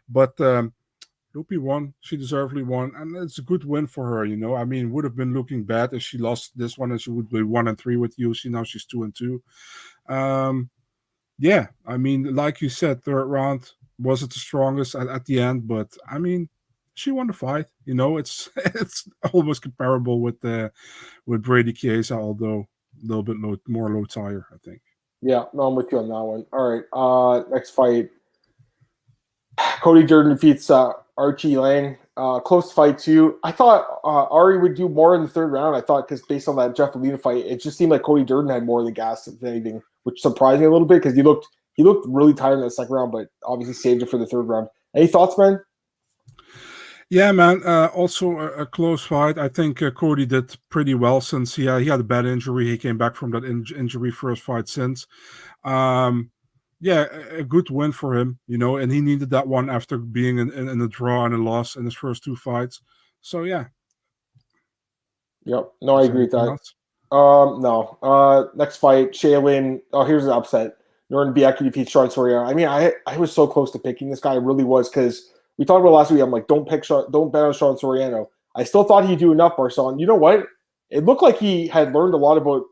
[SPEAKER 2] But Lupi won. She deservedly won, and it's a good win for her. I mean, would have been looking bad if she lost this one, and she would be 1-3 with UFC. Now she's 2-2. Yeah, I mean, like you said, third round wasn't the strongest at the end, but I mean, she won the fight. It's almost comparable with Brady Chiesa, although a little bit more low tire, I think.
[SPEAKER 1] Yeah, no, I'm with you on that one. All right, next fight. Cody Durden defeats Archie Lang. Close fight too. I thought Ari would do more in the third round. I thought because based on that Jeff Molina fight, it just seemed like Cody Durden had more of the gas than anything, which surprised me a little bit because he looked really tired in the second round, but obviously saved it for the third round. Any thoughts, man?
[SPEAKER 2] Yeah, man. Also a close fight. I think Cody did pretty well since he had a bad injury. He came back from that injury first fight since. Yeah, a good win for him, and he needed that one after being in a draw and a loss in his first two fights. So, yeah.
[SPEAKER 1] Yep. No, I agree with that. No. Next fight, Shaylin. Oh, here's the upset. Norton Biaki defeats Sean Soriano. I mean, I was so close to picking this guy. I really was because we talked about last week. I'm like, don't bet on Sean Soriano. I still thought he'd do enough, Marcel. And you know what? It looked like he had learned a lot about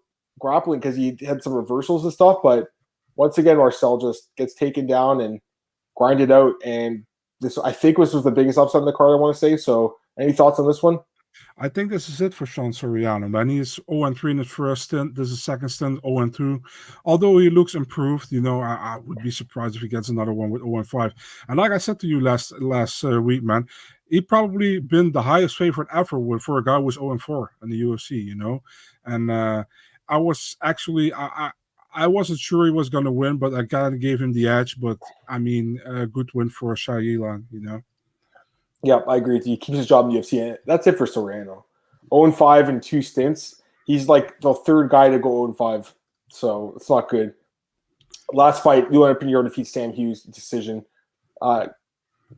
[SPEAKER 1] grappling because he had some reversals and stuff, but once again, Marcel just gets taken down and grinded out. And this, I think, this was the biggest upset in the card, I want to say. So, any thoughts on this one?
[SPEAKER 2] I think this is it for Sean Soriano, man. He's 0-3 in his first stint. This is his second stint, 0-2. Although he looks improved, I would be surprised if he gets another one with 0-5. And like I said to you last week, man, he probably been the highest favorite ever for a guy who was 0-4 in the UFC, And I was actually, I wasn't sure he was going to win, but I kind of gave him the edge. But, I mean, a good win for Shayilan,
[SPEAKER 1] Yeah, I agree with you. He keeps his job in the UFC. And that's it for Soriano. 0-5 in 2 stints. He's like the third guy to go 0-5. So it's not good. Last fight, Luana Pinheiro defeats Sam Hughes decision.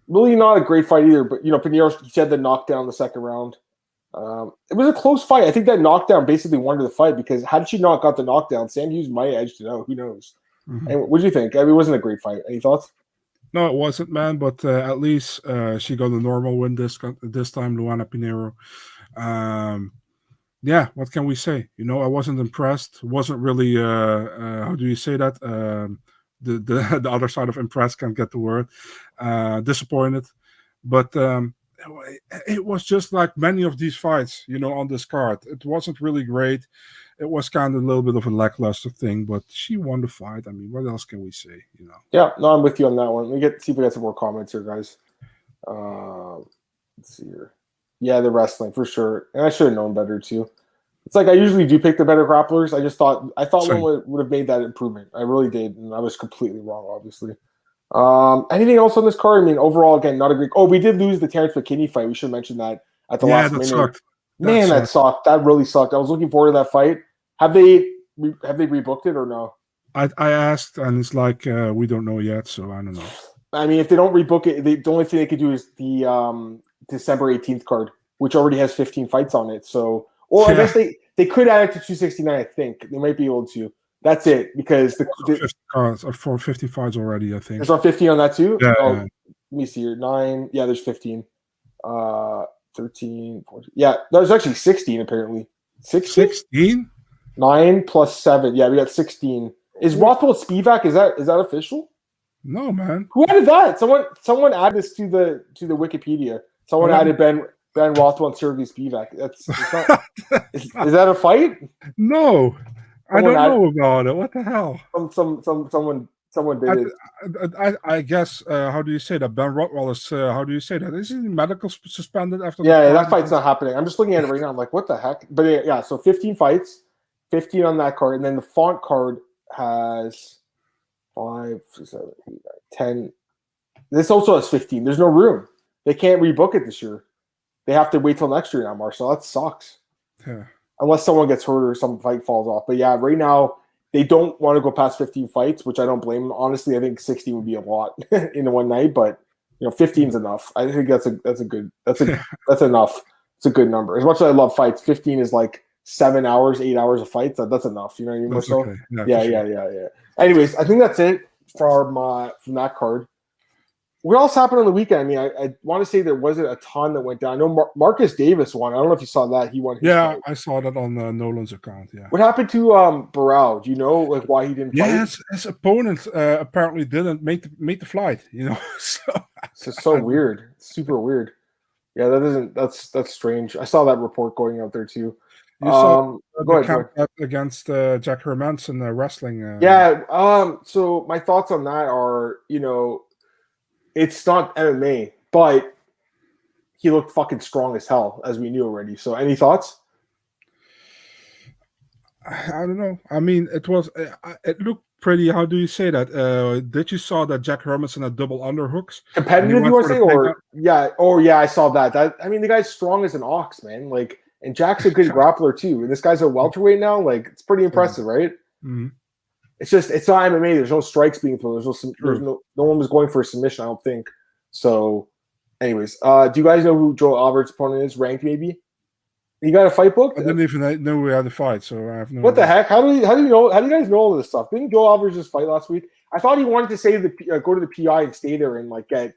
[SPEAKER 1] Really not a great fight either, but Pinheiro, he had the knockdown in the second round. It was a close fight. I think that knockdown basically won the fight because had she not got the knockdown, Sam Hughes might have edged it out. Who knows? Mm-hmm. And what do you think? I mean, it wasn't a great fight. Any thoughts?
[SPEAKER 2] No, it wasn't, man. But at least she got a normal win this time, Luana Pinheiro. Yeah, what can we say? I wasn't impressed. Wasn't really. How do you say that? The other side of impressed can't get the word. Disappointed, but it was just like many of these fights, on this card. It wasn't really great. It was kind of a little bit of a lackluster thing, but she won the fight. I mean, what else can we say?
[SPEAKER 1] Yeah, no, I'm with you on that one. Let me see if we got some more comments here, guys. Let's see here. Yeah, the wrestling for sure, and I should have known better too. It's like I usually do pick the better grapplers. I thought one would have made that improvement. I really did, and I was completely wrong, obviously. Anything else on this card? I mean, overall, again, not a great. Oh, we did lose the Terrence McKinney fight. We should mention that at the last minute.
[SPEAKER 2] Sucked.
[SPEAKER 1] That sucked. That really sucked. I was looking forward to that fight. Have they rebooked it or no?
[SPEAKER 2] I asked, and it's like we don't know yet, so I don't know.
[SPEAKER 1] I mean, if they don't rebook it, the only thing they could do is the December 18th card, which already has 15 fights on it. So, I guess they could add it to 269. I think they might be able to. That's it because the
[SPEAKER 2] 50 cards are for 50 fights already. I think
[SPEAKER 1] there's not 15 on that too.
[SPEAKER 2] Yeah.
[SPEAKER 1] Let me see here. 9. Yeah, there's 15. 13. 14. Yeah, there's actually 16 apparently.
[SPEAKER 2] 16.
[SPEAKER 1] 9 plus 7. Yeah, we got 16. Is Rothwell Spivak? Is that official?
[SPEAKER 2] No, man.
[SPEAKER 1] Who added that? Someone added this to the Wikipedia. Someone added Ben Rothwell and Sergey Spivak. Is that a fight?
[SPEAKER 2] No, I don't know about it. What the hell?
[SPEAKER 1] Someone did it.
[SPEAKER 2] I guess. How do you say that? Ben Rothwell is. How do you say that? Is he medical suspended after?
[SPEAKER 1] Yeah, that fight's not happening. I'm just looking at it right now. I'm like, what the heck? But yeah, so 15 fights, 15 on that card, and then the Font card has 5, 6, 7, 8, 9, 10. This also has 15. There's no room. They can't rebook it this year. They have to wait till next year now, Marcel. That sucks.
[SPEAKER 2] Yeah.
[SPEAKER 1] Unless someone gets hurt or some fight falls off. But yeah, right now they don't want to go past 15 fights, which I don't blame them. Honestly, I think 60 would be a lot in one night, but 15 is enough. I think that's enough. It's a good number. As much as I love fights, 15 is like 7 hours, 8 hours of fights. That's enough. You know what I mean, Marcel?
[SPEAKER 2] Okay.
[SPEAKER 1] Yeah. Anyways, I think that's it from that card. What else happened on the weekend? I mean, I want to say there wasn't a ton that went down. I know Marcus Davis won. I don't know if you saw that. He won.
[SPEAKER 2] Yeah, fight. I saw that on Nolan's account. Yeah.
[SPEAKER 1] What happened to Barao? Do you know why he didn't fight?
[SPEAKER 2] Yeah, his opponent apparently didn't make the flight.
[SPEAKER 1] So weird. Super weird. Yeah, that's strange. I saw that report going out there too.
[SPEAKER 2] You saw go ahead. Against Jack Hermanson wrestling.
[SPEAKER 1] Yeah. So my thoughts on that are, it's not MMA, but he looked fucking strong as hell, as we knew already. So, any thoughts?
[SPEAKER 2] I don't know. I mean, it looked pretty. How do you say that? Did you saw that Jack Hermanson had double underhooks?
[SPEAKER 1] Competitive, you want to say, or yeah? Oh, yeah, I saw that. The guy's strong as an ox, man. Like, and Jack's a good grappler too. And this guy's a welterweight now. Like, it's pretty impressive, right?
[SPEAKER 2] Mm-hmm.
[SPEAKER 1] It's not MMA. There's no strikes being thrown. No one was going for a submission, I don't think. So, anyways, do you guys know who Joe Alvarez's opponent is? Ranked, maybe? He got a fight booked?
[SPEAKER 2] I didn't even know we had a fight, so I have no.
[SPEAKER 1] What the heck? How do you know? How do you guys know all this stuff? Didn't Joe Alvarez just fight last week? I thought he wanted to say go to the PI and stay there and get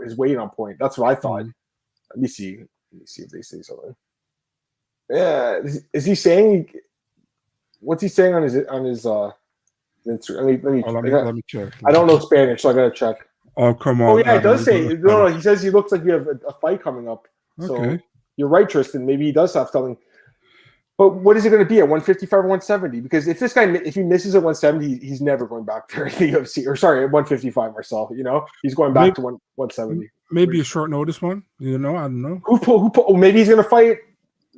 [SPEAKER 1] his weight on point. That's what I thought. Let me see if they say something. Yeah, is he saying? What's he saying on his
[SPEAKER 2] Let me check.
[SPEAKER 1] I don't know Spanish, so I gotta check.
[SPEAKER 2] Oh, come on.
[SPEAKER 1] Oh yeah, it does say no. He says he looks like you have a fight coming up. So you're right, Tristan. Maybe he does have something. But what is it going to be at 155 or 170? Because if he misses at 170, he's never going back there in the UFC. Or sorry, at 155, Marcel. He's going back to 170.
[SPEAKER 2] Maybe a short notice one. I don't know.
[SPEAKER 1] Who maybe he's going to fight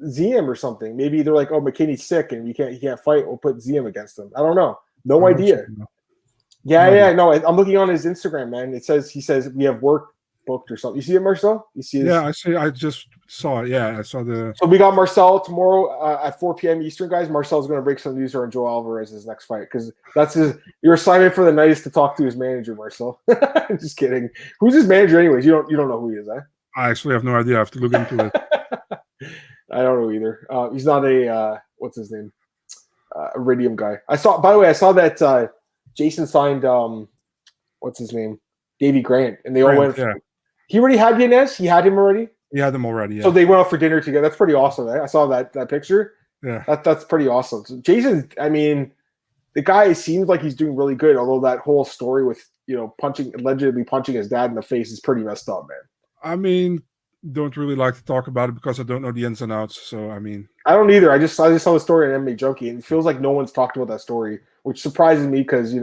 [SPEAKER 1] Ziem or something. Maybe they're like, oh, McKinney's sick and he can't fight. We'll put Ziem against him. I don't know. No idea. No. I'm looking on his Instagram, man. He says we have work booked or something. You see it, Marcel? You see?
[SPEAKER 2] I see. I just saw it. Yeah, I saw the.
[SPEAKER 1] So we got Marcel tomorrow at 4 p.m. Eastern, guys. Marcel's going to break some news on Joe Alvarez's next fight because that's your assignment for the night is to talk to his manager, Marcel. Just kidding. Who's his manager, anyways? You don't know who he is, eh?
[SPEAKER 2] I actually have no idea. I have to look into it.
[SPEAKER 1] I don't know either. He's not a what's his name? Iridium guy. I saw that Jason signed what's his name? Davey Grant, and they all went. Yeah. He already had Yanez. He had him already.
[SPEAKER 2] He had them already. Yeah.
[SPEAKER 1] So they went out for dinner together. That's pretty awesome. Eh? I saw that picture.
[SPEAKER 2] Yeah.
[SPEAKER 1] That's pretty awesome. So Jason, I mean, the guy seems like he's doing really good. Although that whole story with allegedly punching his dad in the face is pretty messed up, man.
[SPEAKER 2] I mean, don't really like to talk about it because I don't know the ins and outs. So I mean,
[SPEAKER 1] I don't either. I just saw the story on MMA Junkie, and it feels like no one's talked about that story, which surprises me because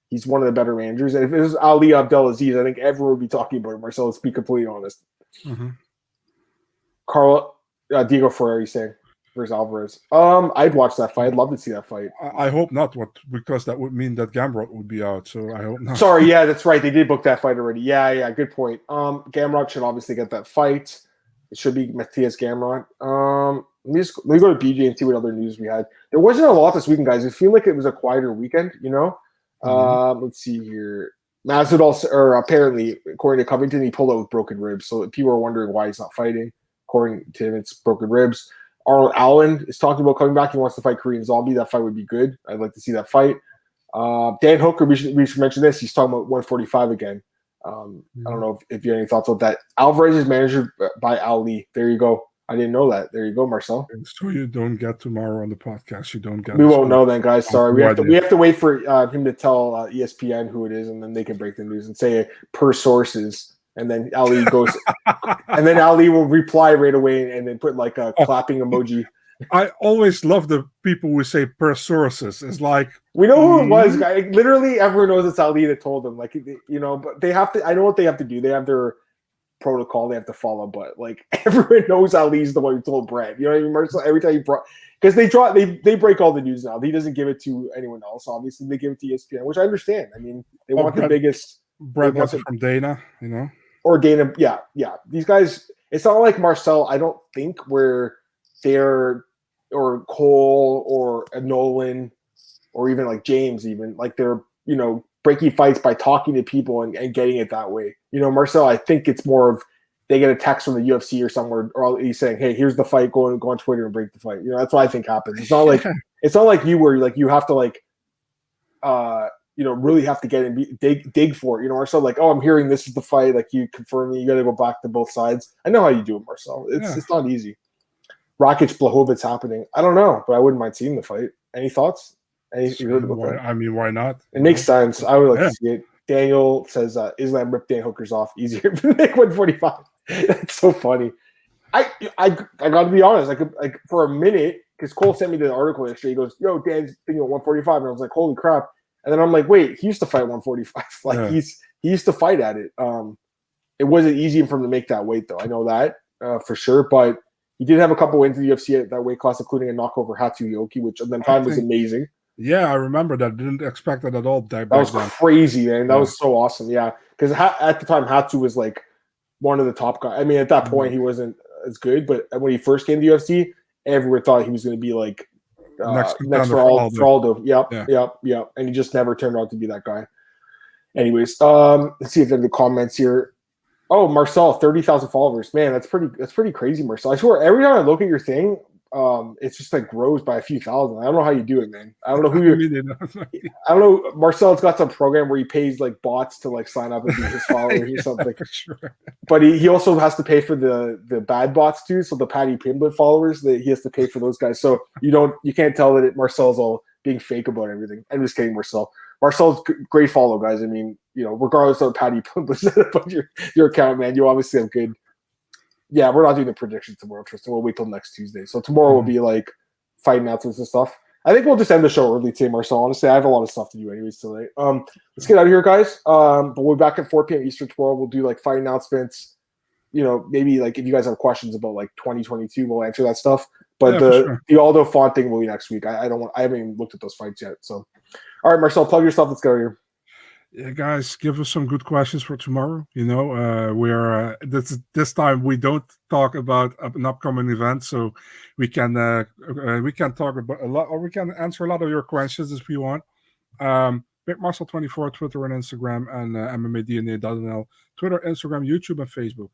[SPEAKER 1] he's one of the better managers. And if it was Ali Abdelaziz, I think everyone would be talking about him. Marcel, let's be completely honest.
[SPEAKER 2] Mm-hmm.
[SPEAKER 1] Diego Ferrari saying versus Alvarez. I'd watch that fight. I'd love to see that fight.
[SPEAKER 2] I hope not, because that would mean that Gamrot would be out. So I hope not.
[SPEAKER 1] Sorry, yeah, that's right. They did book that fight already. Yeah, good point. Gamrot should obviously get that fight. It should be Matthias Gamrot. Let me go to BJ and see what other news we had. There wasn't a lot this weekend, guys. It feel like it was a quieter weekend, Let's see here. Masvidal, or apparently, according to Covington, he pulled out with broken ribs. So people are wondering why he's not fighting. According to him, it's broken ribs. Arnold Allen is talking about coming back. He wants to fight Korean Zombie. That fight would be good. I'd like to see that fight. Dan Hooker, we should mention this. He's talking about 145 again. I don't know if you have any thoughts on that. Alvarez is managed by Ali. There you go. I didn't know that. There you go, Marcel.
[SPEAKER 2] So you don't get tomorrow on the podcast. You don't get.
[SPEAKER 1] We won't know then, guys. Sorry, we have to wait for him to tell ESPN who it is, and then they can break the news and say per sources. And then Ali goes, and then Ali will reply right away, and then put like a clapping emoji.
[SPEAKER 2] I always love the people who say per sources. It's like
[SPEAKER 1] we know who it was, guy. Literally, everyone knows it's Ali that told them. Like but they have to. I know what they have to do. They have their protocol they have to follow, but like everyone knows Ali's the one who told Brad. You know what I mean, Marcel? Every time because they break all the news now. He doesn't give it to anyone else. Obviously, they give it to ESPN, which I understand. I mean, they want the biggest.
[SPEAKER 2] Brad wants it from Dana,
[SPEAKER 1] or Dana. Yeah. These guys. It's not like Marcel. I don't think where they're or Cole or Nolan or even like James, even like they're breaking fights by talking to people and getting it that way. Marcel, I think it's more of they get a text from the UFC or somewhere, or he's saying, "Hey, here's the fight. Go on Twitter and break the fight." That's what I think happens. It's not like you where like you have to like, really have to get and dig for it. Marcel, like, oh, I'm hearing this is the fight. Like you confirm me, you got to go back to both sides. I know how you do it, Marcel. It's not easy. Rakic Blachowicz happening. I don't know, but I wouldn't mind seeing the fight. Any thoughts?
[SPEAKER 2] Why not?
[SPEAKER 1] It makes sense. I would like to see it. Daniel says Islam ripped Dan Hooker's off easier to make 145. That's so funny. I got to be honest. Like for a minute, because Cole sent me the article yesterday. He goes, "Yo, Dan's thinking of 145," and I was like, "Holy crap!" And then I'm like, "Wait, he used to fight 145. Like he used to fight at it. It wasn't easy for him to make that weight, though. I know that for sure, but." He did have a couple wins in the UFC at that weight class, including a knockover Hatsuyoki, which at the time was amazing.
[SPEAKER 2] Yeah, I remember that. Didn't expect that at all.
[SPEAKER 1] That was crazy, man. That was so awesome. Yeah, because at the time, Hatsu was like one of the top guys. I mean, at that point, he wasn't as good, but when he first came to the UFC, everyone thought he was going to be like next for Aldo. Yep. And he just never turned out to be that guy. Anyways, let's see if there are the comments here. Oh, Marcel, 30,000 followers. Man, that's pretty crazy, Marcel. I swear, every time I look at your thing, it's just like grows by a few thousand. I don't know how you do it, man. I don't know who you're. I don't know. Marcel's got some program where he pays like bots to like sign up and be his followers or something. Sure. But he also has to pay for the bad bots too. So the Patty Pimblett followers, that he has to pay for those guys. So you can't tell that Marcel's all being fake about everything. I'm just kidding, Marcel. Marcel's great follow, guys. I mean, regardless of how you put your account, man, you obviously have good. Yeah, we're not doing the predictions tomorrow, Tristan. We'll wait till next Tuesday. So tomorrow will be like fight announcements and stuff. I think we'll just end the show early today, Marcel. Honestly, I have a lot of stuff to do anyways today. Let's get out of here, guys. But we'll be back at 4 p.m. Eastern tomorrow. We'll do like fight announcements. Maybe like if you guys have questions about like 2022, we'll answer that stuff. But the Aldo Font thing will be next week. I haven't even looked at those fights yet. So, all right, Marcel, plug your stuff. Let's go here.
[SPEAKER 2] Yeah, guys, give us some good questions for tomorrow. We're this time we don't talk about an upcoming event, so we can talk about a lot, or we can answer a lot of your questions if you want. Big Marcel 24, Twitter and Instagram, and MMADNA.nl, Twitter, Instagram, YouTube, and Facebook.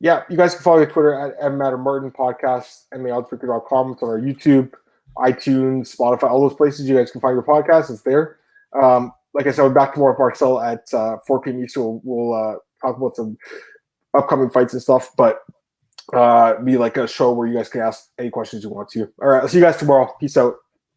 [SPEAKER 1] Yeah, you guys can follow me on Twitter at @MMADamMartin Podcast, MMAOutFreaker.com. It's on our YouTube, iTunes, Spotify, all those places you guys can find your podcast. It's there. Like I said, we're back tomorrow with Marcel at 4 p.m. Eastern. We'll talk about some upcoming fights and stuff, but be like a show where you guys can ask any questions you want to. All right, I'll see you guys tomorrow. Peace out.